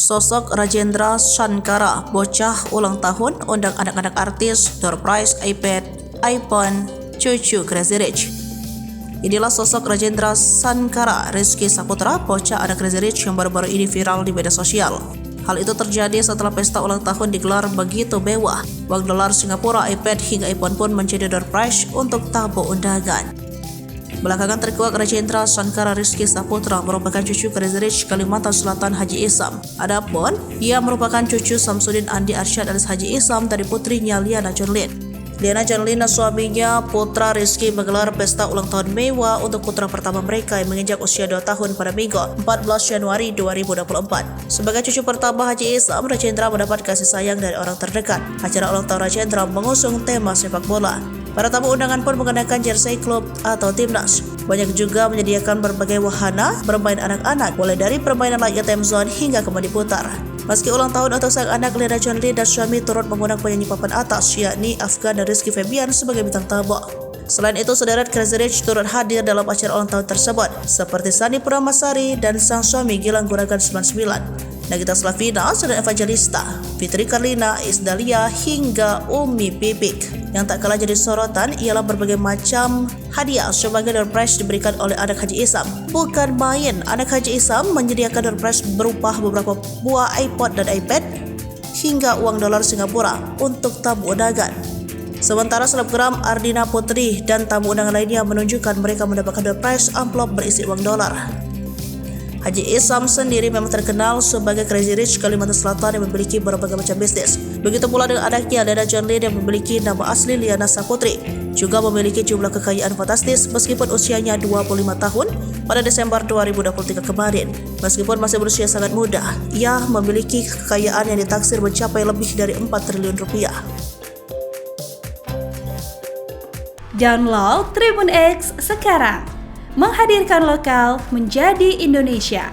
Sosok Rajendra Shankara, bocah ulang tahun, undang anak-anak artis, door prize, iPad, iPhone, cucu Crazy Rich. Inilah sosok Rajendra Shankara Rizky Saputra, bocah anak Crazy Rich yang baru-baru ini viral di media sosial. Hal itu terjadi setelah pesta ulang tahun digelar begitu mewah. Uang dolar Singapura, iPad hingga iPhone pun menjadi door prize untuk tamu undangan. Belakangan terkuak Rajendra Shankara Rizky Saputra merupakan cucu Crazy Rich Kalimantan Selatan Haji Isam. Adapun ia merupakan cucu Samsudin Andi Arsyad alias Haji Isam dari putrinya Liana Jonlin. Liana Jonlin dan suaminya Putra Rizky menggelar pesta ulang tahun mewah untuk putra pertama mereka yang menginjak usia 2 tahun pada Minggu 14 Januari 2024. Sebagai cucu pertama Haji Isam, Rajendra mendapat kasih sayang dari orang terdekat. Acara ulang tahun Rajendra mengusung tema sepak bola. Para tamu undangan pun mengenakan jersey klub atau timnas. Banyak juga menyediakan berbagai wahana bermain anak-anak, mulai dari permainan layaknya time zone hingga kembali putar. Meski ulang tahun untuk sang anak, Liana Jonlin dan suami turut mengundang penyanyi papan atas, yakni Afgan dan Rizky Febian sebagai bintang tamu. Selain itu, sederet Crazy Rich turut hadir dalam acara ulang tahun tersebut, seperti Sani Purnamasari dan sang suami Gilang Guragan 99, Nagita Slavina, Sudan Evangelista, Fitri Karlina, Isdalia, hingga Umi Pipik. Yang tak kalah jadi sorotan ialah berbagai macam hadiah sebagai door prize diberikan oleh anak Haji Isam. Bukan main, anak Haji Isam menyediakan door prize berupa beberapa buah iPod dan iPad hingga uang dolar Singapura untuk tamu undangan. Sementara selebgram Ardina Putri dan tamu undangan lainnya menunjukkan mereka mendapatkan door prize amplop berisi uang dolar. Haji Isam sendiri memang terkenal sebagai Crazy Rich Kalimantan Selatan yang memiliki berbagai macam bisnis. Begitu pula dengan anaknya Liana Jonlin yang memiliki nama asli Liana Saputri, juga memiliki jumlah kekayaan fantastis meskipun usianya 25 tahun pada Desember 2023 kemarin. Meskipun masih berusia sangat muda, ia memiliki kekayaan yang ditaksir mencapai lebih dari 4 triliun rupiah. Download Tribun X sekarang, menghadirkan lokal menjadi Indonesia.